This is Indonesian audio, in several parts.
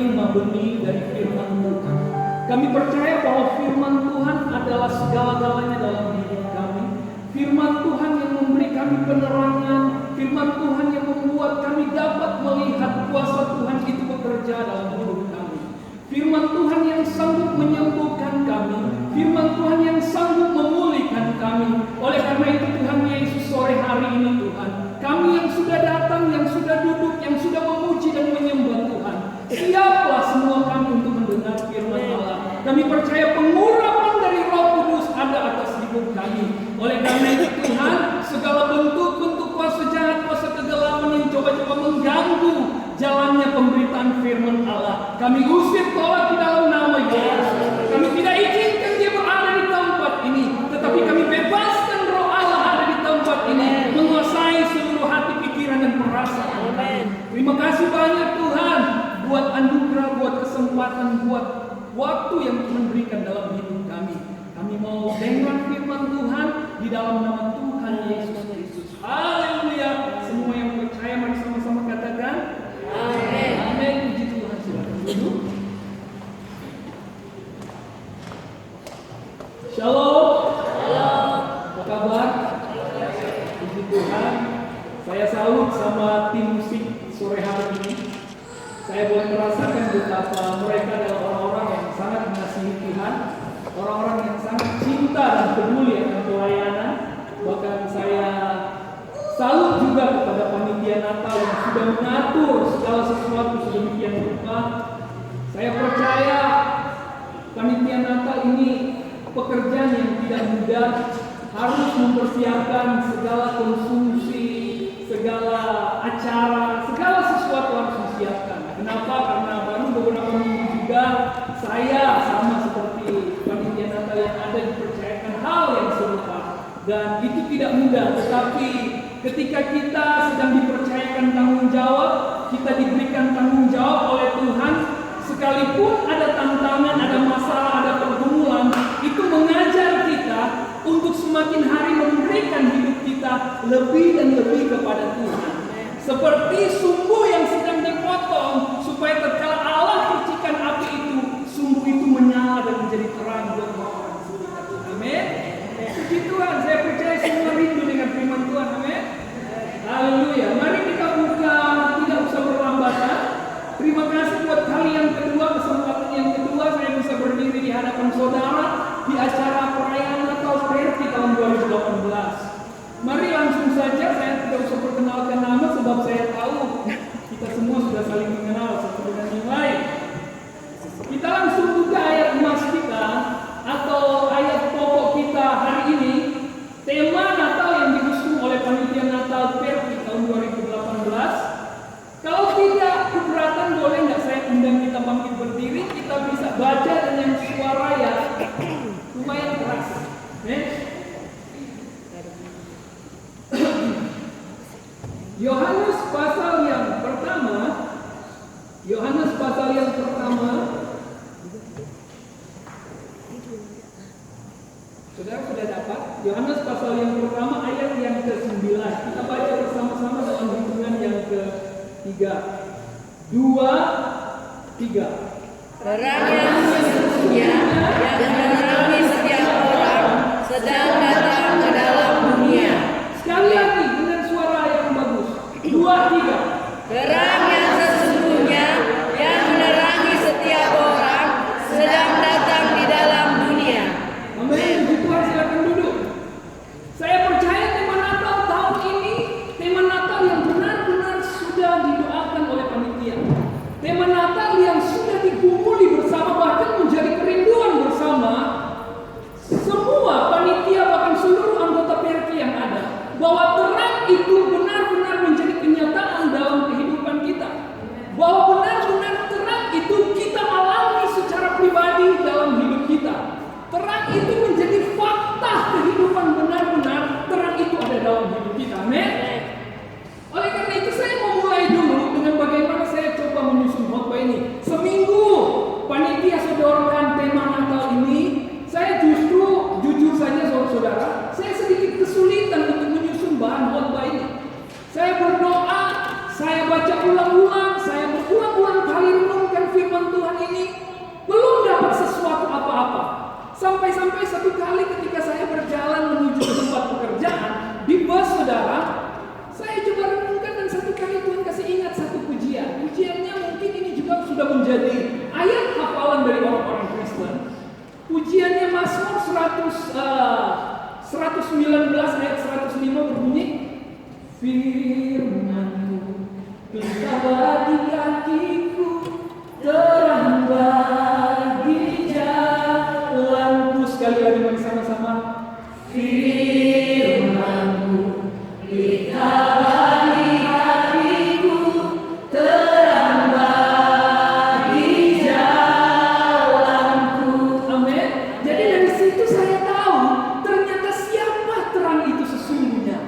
menerima benih dari firman Tuhan. Kami percaya bahwa firman Tuhan adalah segala-galanya dalam hidup kami. Firman Tuhan yang memberi kami penerangan, firman Tuhan yang membuat kami dapat melihat kuasa Tuhan itu bekerja dalam hidup kami. Firman Tuhan yang sanggup menyembuhkan kami, firman Tuhan yang sanggup memulihkan kami. Oleh karena itu Tuhan Yesus, sore hari ini Tuhan, kami yang sudah datang, yang sudah duduk, yang sudah memuji dan menyembah Tuhan, siaplah semua kami untuk mendengar firman Allah. Kami percaya pengurapan dari Roh Kudus ada atas hidup kami. Oleh karena itu Tuhan, segala bentuk-bentuk kuasa jahat, kuasa kegelapan yang coba-coba mengganggu jalannya pemberitaan firman Allah, kami usir tolak di dalam nama Yesus. Kami tidak izinkan dia berada di tempat ini, tetapi kami bebaskan Roh Allah ada di tempat ini, menguasai seluruh hati, pikiran, dan perasaan kami. Terima kasih banyak Tuhan buat anugerah, buat kesempatan, buat waktu yang Tuhan berikan dalam hidup kami. Kami mau dengar firman Tuhan di dalam nama Tuhan Yesus Kristus. Haleluya. Semua yang percaya mari sama-sama katakan amin. Amin. Puji Tuhan. Silakan duduk. Shalom. Shalom. Apa kabar? Puji Tuhan. Saya salut sama tim musik sore hari ini. Saya boleh merasakan betapa mereka adalah orang-orang yang sangat mengasihi Tuhan, orang-orang yang sangat cinta dan peduli akan pelayanan. Bahkan saya salut juga kepada panitia Natal yang sudah mengatur segala sesuatu sedemikian rupa. Saya percaya panitia Natal ini pekerjaan yang tidak mudah, harus mempersiapkan segala konsumsi, segala acara, segala sesuatu harus disiapkan. Kenapa? Karena baru beberapa minggu juga saya sama seperti panitia Natal yang ada dipercayakan hal yang serupa, dan itu tidak mudah. Tetapi ketika kita sedang dipercayakan tanggung jawab, kita diberikan tanggung jawab oleh Tuhan, sekalipun ada tantangan, ada masalah, ada pergumulan, itu mengajar kita untuk semakin hari memberikan hidup kita lebih dan lebih kepada Tuhan. Seperti sumbu yang sedang dipotong, supaya tatkala Allah percikan api itu, sumbu itu menyala dan menjadi terang buat orang sekitar. Amin. Puji Tuhan, saya percaya semua rindu dengan firman Tuhan. Amin. Haleluya. Mari kita buka, tidak usah berlambatan. Terima kasih buat kali yang kedua, kesempatan yang kedua saya bisa berdiri di hadapan saudara di acara perayaan Natal Verti tahun 2018. Mari langsung saja, saya tidak usah perkenalkan nama sebab saya tahu kita semua sudah saling mengenal satu dengan yang lain. Kita langsung buka ayat emas kita atau ayat pokok kita hari ini. Tema Natal yang diusung oleh panitia Natal Verti tahun 2018. Kalau tidak keberatan, boleh nggak saya undang kita bangkit berdiri, kita bisa baca dengan suara yang lumayan keras. Yohanes pasal yang pertama, saudara sudah dapat? Yohanes pasal yang pertama ayat yang ke-9. Kita baca bersama-sama dalam hitungan yang ke-3. 2, 3. Terang yang sesungguhnya yang menerangi setiap orang sedang datang ke dalam dunia. Sekali lagi dengan suara yang bagus. 2, 3. Terang yang sesungguhnya yang menerangi setiap orang sedang datang di dalam dunia. Amin. Puji Tuhan, silakan duduk. Saya percaya tema Natal tahun ini tema Natal yang benar-benar sudah didoakan oleh panitia. Tema Natal yang sudah digumuli bersama, bahkan menjadi kerinduan bersama semua panitia, bahkan menjadi ayat hafalan dari orang-orang Kristen. Pujiannya Mazmur 119 ayat 105 berbunyi, Firman-Mu pelita bagi kakiku, terang bagi jalanku. Sekali lagi mari sama-sama. Firman-Mu pelita bagi kakiku, terang bagi jalanku. Amin. Jadi dari situ saya tahu ternyata siapa terang itu sesungguhnya.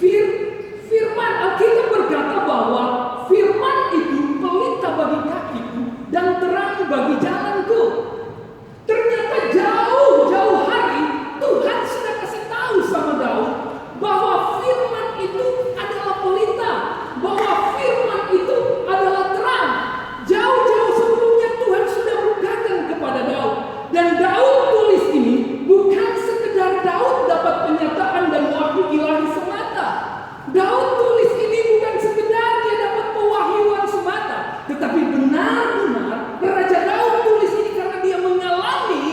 Firman Alkitab berkata bahwa firman itu pelita bagi kakiku dan terang bagi jalanku. Ternyata jauh-jauh hari Tuhan sudah kasih tahu sama Daud bahwa firman itu adalah pelita, bahwa firman itu adalah terang. Jauh-jauh sebelumnya Tuhan sudah berkata kepada Daud. Dan Daud tulis ini bukan sekedar Daud dapat penyataan dan wahyu ilahi semata. Daud tulis ini bukan sekedar dia dapat pewahyuan semata, tetapi benar-benar Raja Daud tulis ini karena dia mengalami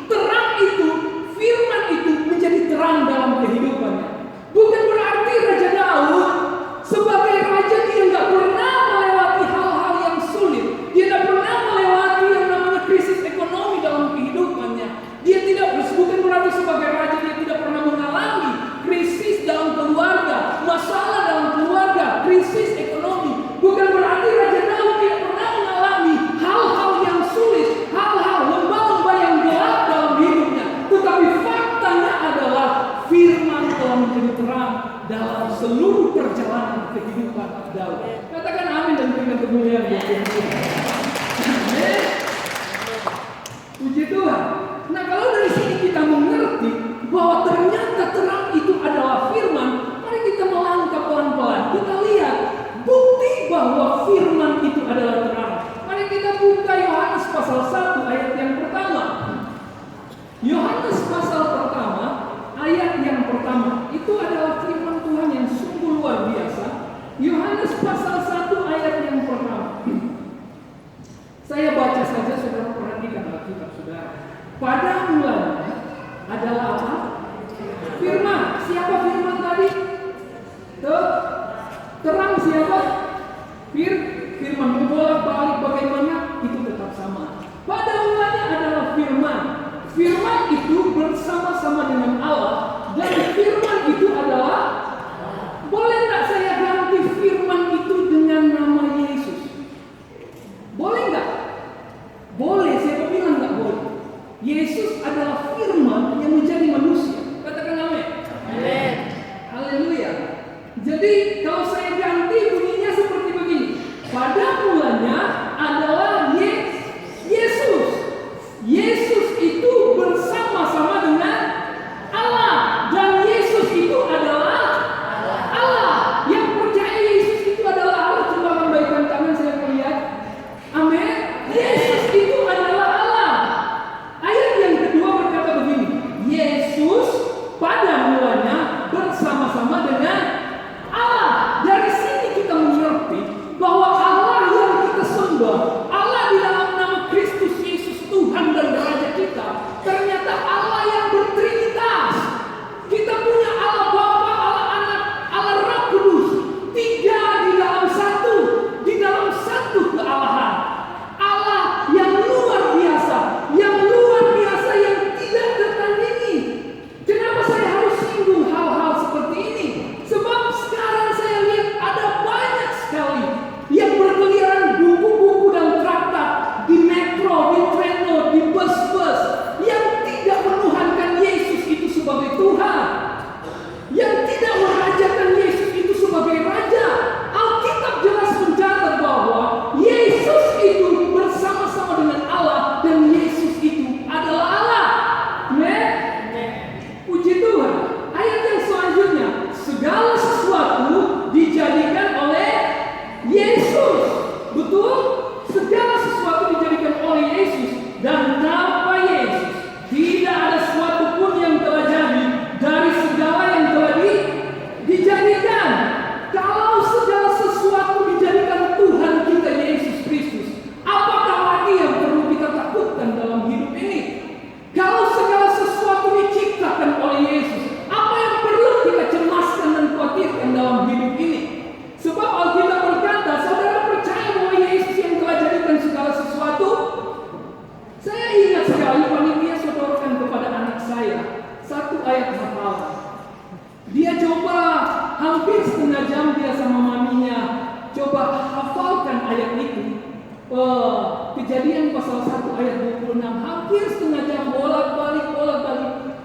terang itu, firman itu menjadi terang dalam kehidupannya. Bukan berarti Raja Daud sebagai raja dia nggak pernah melewati hal-hal yang sulit. Dia tidak pernah melewati yang namanya krisis ekonomi dalam kehidupannya. Dia tidak, bukan berarti sebagai raja dia tidak pernah mengalami krisis dalam keluarga, masalah dalam keluarga, krisis ekonomi. Bukan berarti Raja Daud tidak pernah mengalami hal-hal yang sulit, hal-hal lembah-lembah yang gelap dalam hidupnya. Tetapi faktanya adalah firman telah menjadi terang dalam seluruh perjalanan kehidupan Daud. Katakan amin dan berikan kemuliaan buat Tuhan. Amin. Puji Tuhan. Nah, kalau dari sini kita mengerti bahwa ternyata terang itu adalah firman, mari kita melangkah pelan-pelan. Kita lihat bukti bahwa firman itu adalah terang. Mari kita buka Yohanes pasal 1 ayat yang pertama. Yohanes pasal pertama ayat yang pertama itu adalah firman Tuhan yang sungguh luar biasa. Yohanes pasal 1 ayat yang pertama. Saya baca saja, saudara perhatikan Alkitab saudara. Pada mulanya adalah apa? Firman. Siapa firman tadi? Terang siapa? Firman. Membolak-balik bagaimana? Itu tetap sama. Pada mulanya adalah firman. Firman itu bersama-sama dengan Allah. Dan firman itu adalah, boleh tak saya ganti firman itu dengan nama Yesus? Boleh nggak? Boleh. Siapa bilang nggak boleh? Yesus adalah firman yang menjadi manusia. Katakan amin. Amin. Haleluya. Jadi kalau saya ganti bunyinya seperti begini. Pada mulanya adalah Yesus. Yesus itu bersama-sama dengan Allah. Dan Yesus itu adalah Allah. Yang percaya Yesus itu adalah Allah, coba lambaikan tangan saya melihat. Amin. Yesus itu adalah Allah. Ayat yang kedua berkata begini. Yesus pada mulanya bersama-sama dengan Allah. Dari sini kita mengerti bahwa Allah yang kita sembah, Allah di dalam nama Kristus Yesus Tuhan dan Raja kita, ternyata Allah yang bertrinitas. Kita punya Allah Bapa, Allah Anak, Allah Roh Kudus, tiga di dalam satu kealahan. Allah yang luar biasa, yang tidak tertandingi. Kenapa saya harus singgung hal-hal seperti ini? Sebab sekarang saya lihat ada banyak sekali yang berkeliaran buku-buku dan Kejadian pasal 1 ayat 26, hampir setengah jam bolak-balik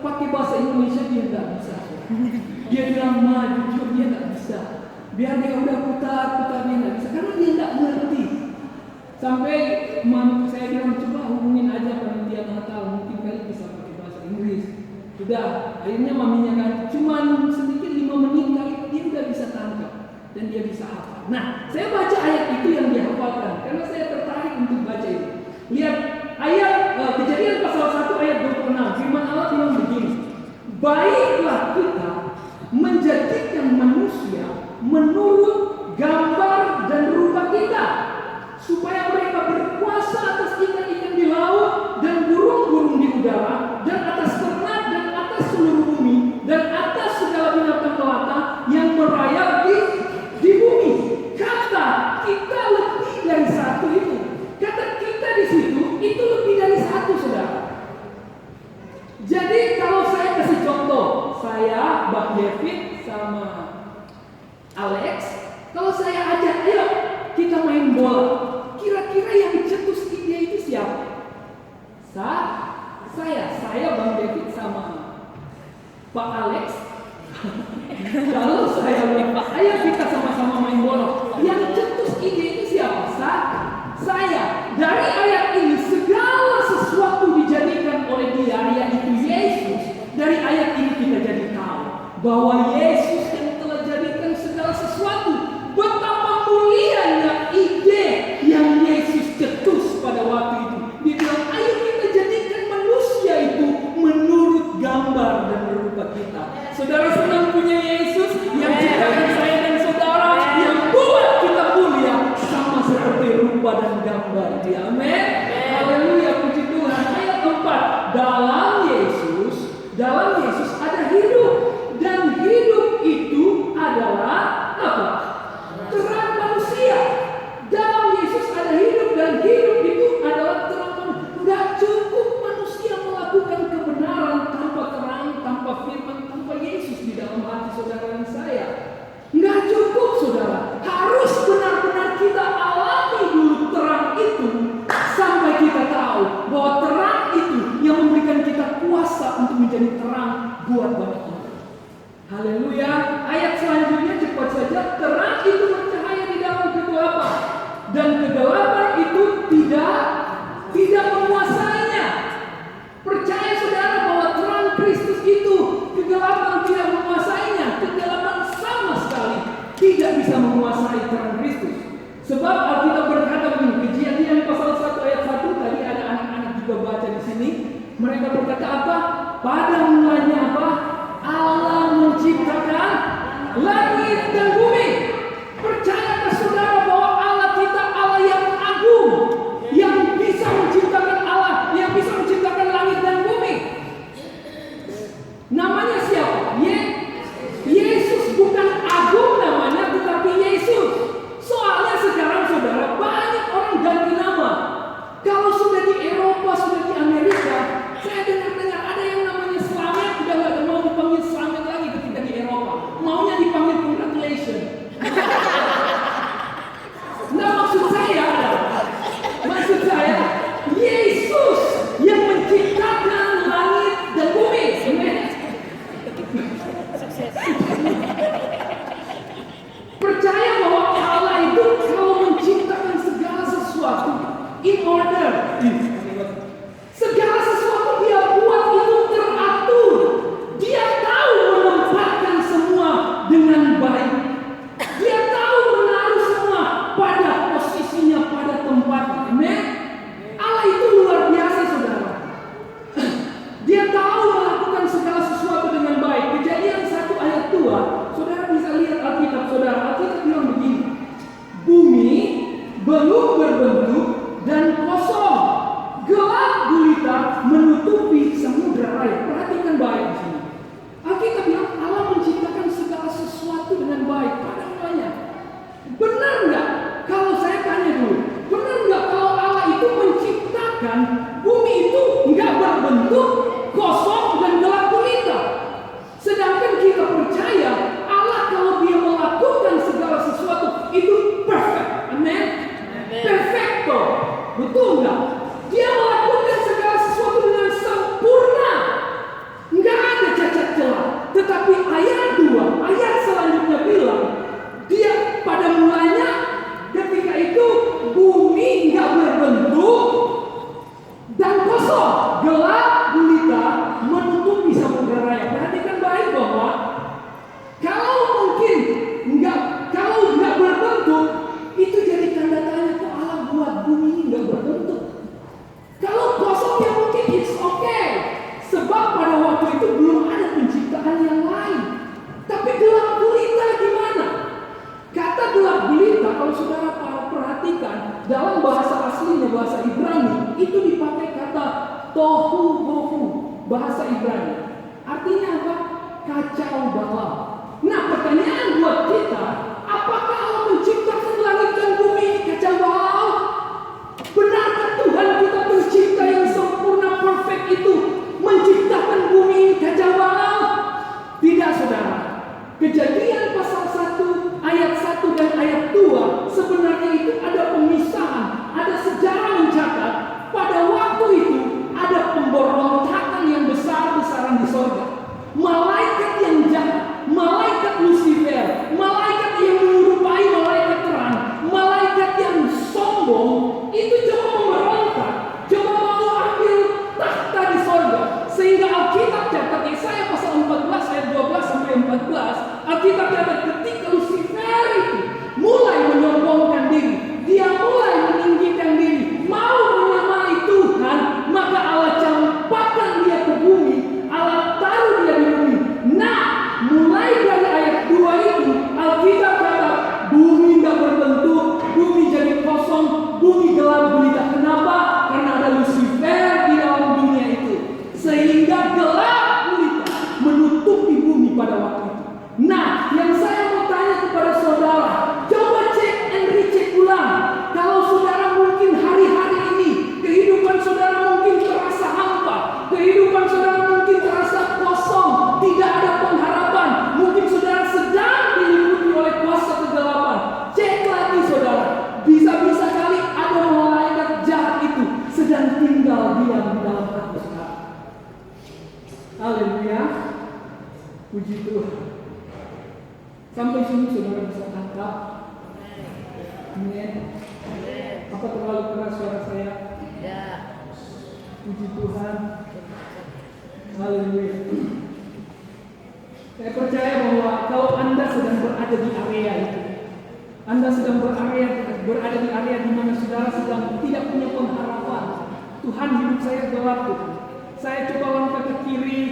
pakai bahasa Indonesia dia nggak bisa. Dia bilang jujur dia nggak bisa. Biar dia udah putar dia nggak bisa karena dia nggak mengerti. Sampai saya bilang coba hubungin aja panitia Natal, mungkin kali bisa pakai bahasa Inggris. Sudah, akhirnya maminya kan cuman sedikit 5 menit kali dia udah bisa tangkap dan dia bisa hafal. Nah, saya baca ayat itu yang dia hafalkan karena saya tertarik untuk baca itu. Lihat ayat Kejadian pasal 1 ayat 26. Firman Allah bilang begini. Baiklah kita menjadikan manusia menurut gambar dan rupa kita, supaya mereka berkuasa atas ikan-ikan di laut dan burung-burung di udara dan atas ternak dan atas seluruh bumi dan atas segala binatang melata yang merayap di bumi. Kata kita lebih dari satu itu. Kata kita di situ itu lebih dari satu, saudara. Jadi kalau saya kasih contoh, saya, Bang David sama Alex, kalau saya ajak, ayo kita main bola, kira-kira yang cetus ide itu siapa? Saya Bang David sama Pak Alex. Kalau saya lupa, ayo kita sama-sama main bola. Yang cetus ide itu siapa? Saya. Dari ayat ini segala sesuatu dijadikan oleh dia, yaitu Yesus. Dari ayat ini kita jadi tahu bahwa Yesus yang telah jadikan segala sesuatu. Betapa mulianya ide yang Yesus cetus pada waktu itu. Dia bilang, ayo kita jadikan manusia itu menurut gambar dan rupa kita. Saudara senang punya Yesus yang ciptakan saya dan saudara, yang buat kita mulia sama seperti rupa dan gambar dia. Amin. Haleluya, puji Tuhan. Ayat 4. Dalam Yesus ada hidup, dan hidup itu adalah apa? Terang manusia. Dalam Yesus ada hidup, dan hidup itu adalah terang manusia. Enggak cukup manusia melakukan kebenaran tanpa terang, tanpa firman, tanpa Yesus di dalam hati saudara dan saya. Enggak cukup, saudara. Harus benar-benar kita alami dulu terang itu sampai kita tahu bahwa terang itu yang memberikan kita kuasa untuk menjadi terang buat banyak orang. Haleluya. Ayat selanjutnya cepat saja. Terang itu bercahaya di dalam kegelapan, dan kegelapan itu tidak menguasainya. Percaya saudara bahwa terang Kristus itu kegelapan tidak menguasainya. Kegelapan sama sekali tidak bisa menguasai terang Kristus. Sebab Alkitab berkata begini, Kejadian pasal 1 ayat 1, tadi ada anak-anak juga baca di sini. Mereka berkata apa? Pada mulanya apa? Allah menciptakan langit dan bumi. Percayakah saudara bahwa Allah kita Allah yang agung, yang bisa menciptakan Allah, yang bisa menciptakan langit dan bumi? Namanya siapa? Yesus. Bukan agung namanya, tetapi Yesus. Soalnya sekarang saudara banyak orang ganti nama. Kalau sudah di Eropa, sudah di Amerika, saya dengar ada yang namanya Slamet, udah nggak mau dipanggil Slamet lagi ketika di Eropa. Maunya dipanggil congratulations. Nah maksud saya Yesus yang menciptakan langit dan bumi. Percaya bahwa Allah itu kalau menciptakan segala sesuatu in order, segala sesuatu dia buat itu teratur. Dia tahu menempatkan semua dengan baik. Dia tahu menaruh semua pada posisinya, pada tempatnya. Amin. Allah itu luar biasa, saudara. Dia tahu melakukan segala sesuatu dengan baik. Kejadian 1 ayat 2, saudara bisa lihat Alkitab, saudara. Alkitab bilang begini, bumi belum berbentuk dan kosong, gelap gulita menutupi samudra raya. Perhatikan baik di sini. Alkitab bilang Allah menciptakan segala sesuatu dengan baik pada mulanya. Benar nggak? Kalau saya tanya dulu, benar nggak kalau Allah itu menciptakan bumi itu nggak berbentuk, kosong dan gelap gulita? Sedangkan kita percaya Allah kalau dia melakukan segala sesuatu itu perfect. Amin. Perfecto. Betul Betul nggak? Dia melakukan segala sesuatu dengan sempurna. Nggak ada cacat celah. Tetapi ayat 2, ayat selanjutnya bilang, dia pada mulanya ketika itu bumi nggak berbentuk dan kosong, gelap gulita menutupi samudra raya. Perhatikan baik bahwa kalau nggak berbentuk, itu jadi tanda tanya kok Allah buat bumi ini nggak berbentuk. Kalau kosong ya mungkin it's okay, sebab pada waktu itu belum ada penciptaan yang lain. Tapi gelap gulita gimana? Kata gelap gulita kalau saudara perhatikan dalam bahasa aslinya, bahasa Ibrani itu dipakai kata tohu bohu, bahasa Ibrani. Artinya apa? Kacau balau. Nah, pertanyaan buat kita, apakah Allah menciptakan langit dan bumi kacau balau? Benarkah Tuhan kita pencipta yang sempurna, perfect itu menciptakan bumi kacau balau? Tidak, saudara. Kejadian pasal 1 ayat 1 dan ayat 2 sebenarnya itu ada pemisahan, ada sejarah mencatat pada waktu itu ada pemberontakan yang besar-besaran di sorga. Malaikat yang jahat, malaikat Lucifer, malaikat yang menyerupai malaikat terang, malaikat yang sombong itu coba memberontak, coba mau ambil tahta di sorga. Sehingga Alkitab catat Yesaya pasal 14 ayat 12 sampai 14, Alkitab catat ketika Lucifer itu mulai menyombongkan diri, dia mulai meninggikan diri, mau menyamai Tuhan, maka Allah campakkan dia ke bumi, Allah taruh dia di bumi. Nah, mulai dari ayat 2 itu Alkitab catat bumi nggak berbentuk, bumi jadi kosong, bumi gelap gulita. Kenapa? Karena ada Lucifer di dalam dunia itu, sehingga gelap gulita menutupi bumi pada waktu itu. Nah, yang saya mau tanya kepada saudara, coba cek and recheck ulang. Kalau saudara mungkin hari-hari ini kehidupan saudara mungkin terasa hampa, kehidupan saudara mungkin terasa kosong, tidak ada pengharapan, mungkin saudara sedang diliputi oleh kuasa kegelapan. Cek lagi saudara, bisa-bisa kali ada malaikat jahat itu sedang tinggal diam di dalam hati saudara. Haleluya, puji Tuhan. Sampai sini saudara bisa tangkap? Amin. Apa terlalu keras suara saya? Ya. Puji Tuhan. Haleluya. Saya percaya bahwa kalau Anda sedang berada di area itu, Anda sedang berada di area di mana saudara sedang tidak punya pengharapan. Tuhan, hidup saya gelap Tuhan. Saya coba langkah ke kiri,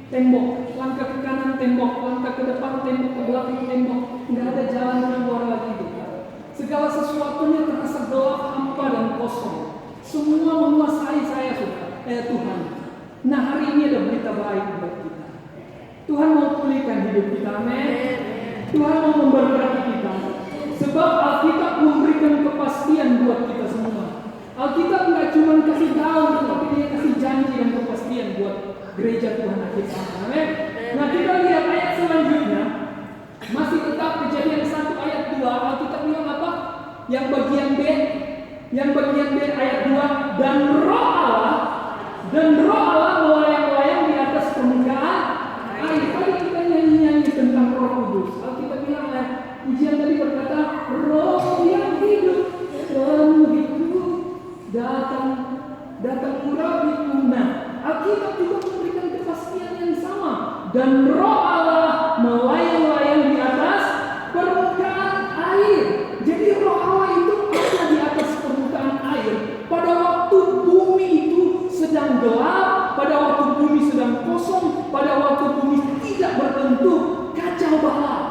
tembok, langkah ke kanan tembok, langkah ke depan tembok, ke belakang tembok, tidak ada jalan keluar lagi Tuhan. Segala sesuatunya terasa gelap, hampa dan kosong. Semua menguasai saya Tuhan. Nah, hari ini ada berita baik buat kita. Tuhan mau pulihkan hidup kita, amin. Tuhan mau memberkati kita. Sebab Alkitab memberikan kepastian buat kita semua. Alkitab nggak cuma kasih tahu, tapi dia kasih janji dan kepastian buat gereja Tuhan akhir zaman. Amin. Nah, kita lihat ayat selanjutnya. Masih tetap Kejadian 1 ayat 2. Alkitab bilang apa? Yang bagian B ayat 2, dan roh Allah melayang-layang di atas permukaan air. Tadi kita nyanyi tentang Roh Kudus. Alkitab bilang pujian tadi berkata, roh yang hidup penuh hidup datang urapiku. Nah, Alkitab juga memberikan kepastian yang sama. Dan roh Allah melayang-layang di atas permukaan air. Jadi roh Allah itu ada di atas permukaan air. Pada waktu bumi itu sedang gelap, pada waktu bumi sedang kosong, pada waktu bumi tidak berbentuk, kacau balau.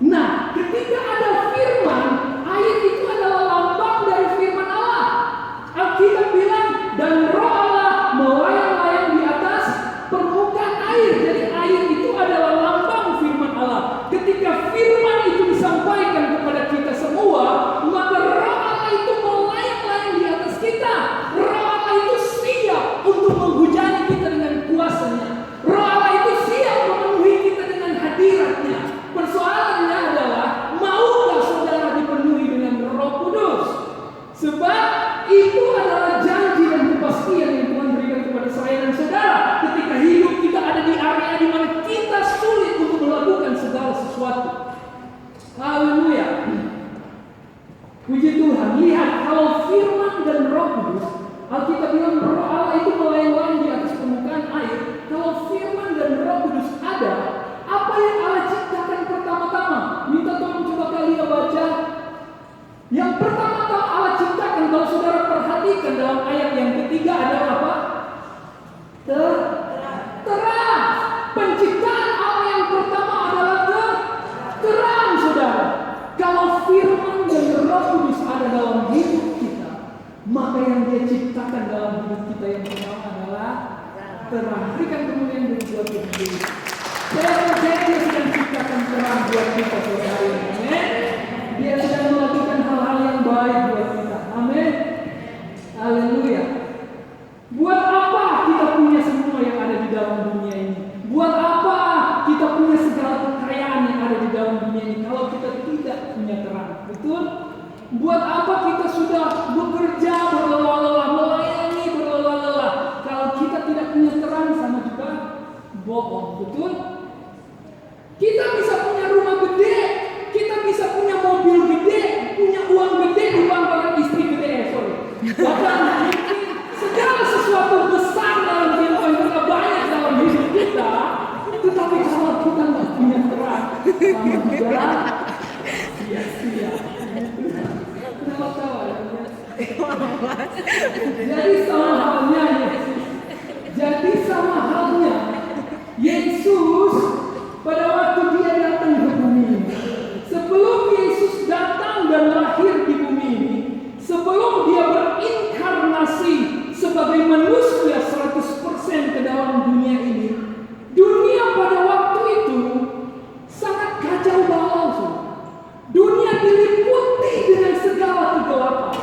Nah, ketika ada firman, air itu adalah lambang dari firman Allah. Alkitab bilang, dan roh Allah melayang-layang di atas permukaan air. Jadi air itu adalah lambang firman Allah. Alkitab bilang Roh Allah itu melayang-layang di atas permukaan air. Kalau firman dan Roh Kudus ada, apa yang Allah ciptakan pertama-tama? Minta tolong coba kalian baca. Yang pertama-tama Allah ciptakan, kalau saudara perhatikan dalam ayat yang ketiga adalah apa? Terang. Penciptaan Allah yang pertama adalah terang, saudara. Kalau firman dan Roh Kudus ada dalam hidup kita, maka yang Dia ciptakan dalam hidup kita yang pertama adalah terang. Berikan kemuliaan bagi Tuhan sendiri. Saya percaya Dia sedang ciptakan terang buat kita saudara. Amin. Dia sedang melakukan hal-hal yang baik buat kita. Amin. Haleluya. Buat apa kita punya semua yang ada di dalam dunia ini? Buat apa kita punya segala kekayaan yang ada di dalam dunia ini kalau kita tidak punya terang? Betul? Buat apa kita sudah bekerja berlelah-lelah, melayani berlelah-lelah kalau kita tidak punya terang? Sama juga bohong. Betul? Kita bisa punya rumah gede, kita bisa punya mobil gede, punya uang gede, uang istri gede, bahkan segala sesuatu besar dalam kehidupan kita, banyak dalam hidup kita, tetapi kalau kita nggak punya terang, sama juga sia-sia. Kenapa tahu ya? Jadi sama halnya Yesus pada waktu Dia datang ke bumi ini. Sebelum Yesus datang dan lahir di bumi ini, sebelum Dia berinkarnasi sebagai manusia 100% ke dalam dunia ini, dunia pada waktu itu sangat kacau balau. Dunia diliputi dengan segala kegelapan.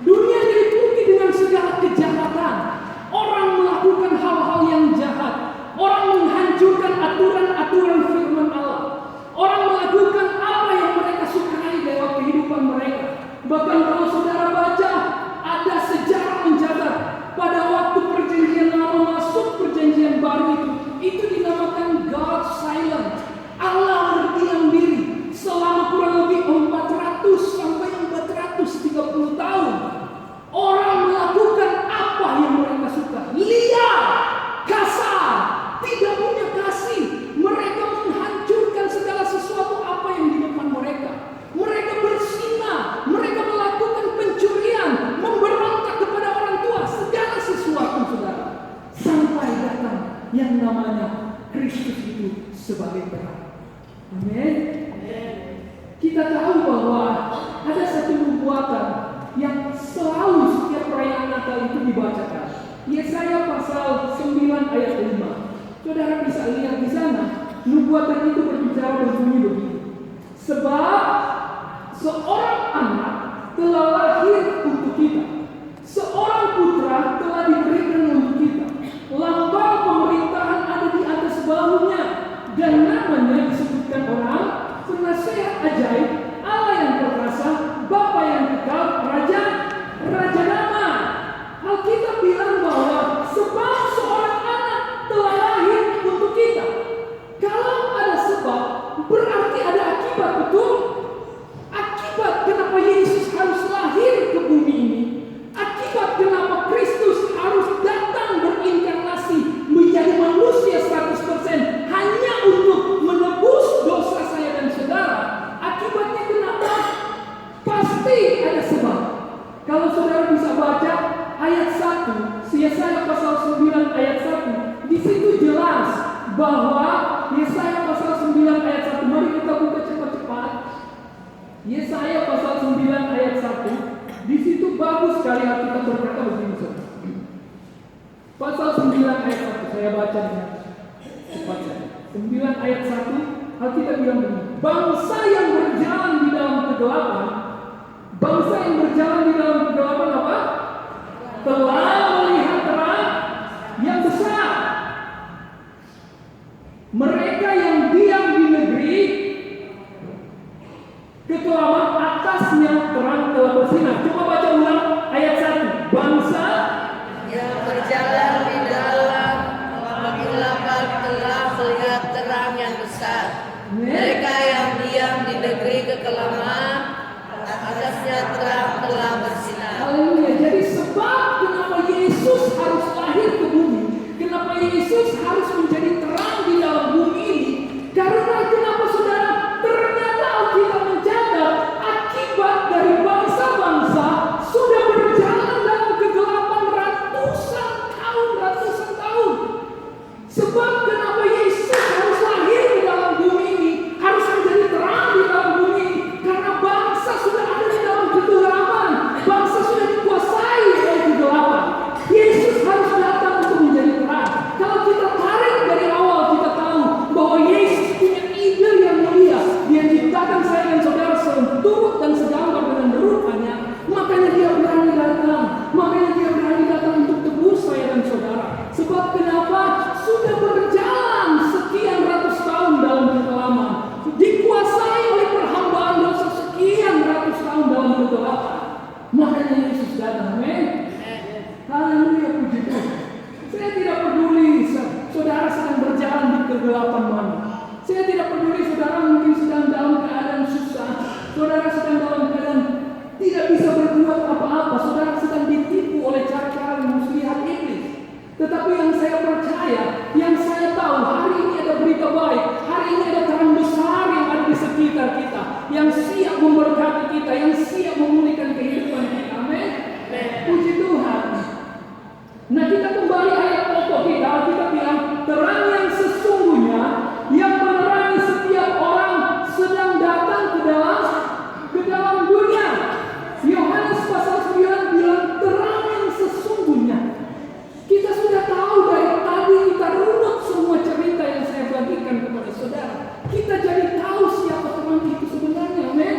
Dunia diliputi dengan segala kejahatan. Orang melakukan hal-hal yang jahat. Orang menghancurkan aturan-aturan firman Allah. Orang melakukan apa yang mereka sukai dalam kehidupan mereka. Bahkan kalau saudara baca, ada sejarah mencatat pada waktu perjanjian lama masuk perjanjian baru itu dinamakan God silent. Allah berdiam diri selama kurang lebih 400 sampai 430 tahun. Orang melakukan apa yang mereka suka. Liar, kasar, tidak punya kasih. Mereka menghancurkan segala sesuatu apa yang di depan mereka. Mereka berzina, mereka melakukan pencurian, memberontak kepada orang tua, segala sesuatu, saudara. Sampai datang yang namanya Kristus itu sebagai terang. Amin. Kita tahu bahwa ada satu nubuatan yang selalu setiap perayaan Natal itu dibacakan. Yesaya pasal 9 ayat 5. Saudara bisa lihat di sana, nubuatan itu berbicara berbunyi begini. Sebab seorang anak telah lahir untuk kita, seorang putra telah diberikan untuk kita. Lambang pemerintahan ada di atas bahunya, dan namanya disebutkan orang Penasihat Ajaib, Allah yang perkasa, Bapa yang kekal, Raja Damai. Alkitab bilang bahwa sebab seorang anak telah lahir untuk kita. Kalau ada sebab, berarti ada akibat, betul? Akibat kenapa Yesus harus lahir ke bumi ini. Akibat kenapa Kristus harus datang berinkarnasi menjadi manusia 100% hanya untuk menebus dosa saya dan saudara. Akibatnya kenapa? Pasti ada sebab. Kalau saudara bisa baca ayat 1, Yesaya pasal 9 ayat 1, di situ jelas bahwa Yesaya pasal 9 ayat 1, mari kita buka cepat-cepat. Yesaya pasal 9 ayat 1, di situ bagus sekali Alkitab berkata begini, saudara. Pasal 9 ayat 1, saya baca dengan cepat saja. 9 ayat 1, Alkitab bilang begini. Bangsa yang berjalan di dalam kegelapan, bangsa yang berjalan di dalam kegelapan apa? Telah melihat terang yang besar. Mereka yang diam di negeri kekelaman, atasnya terang telah bersinar. Coba baca ulang ayat 1. Bangsa yang berjalan di dalam kegelapan telah melihat terang yang besar. Mereka yang diam di negeri kekelaman, atasnya terang telah bersinar. Haleluya. Jadi sebab kenapa kita kembali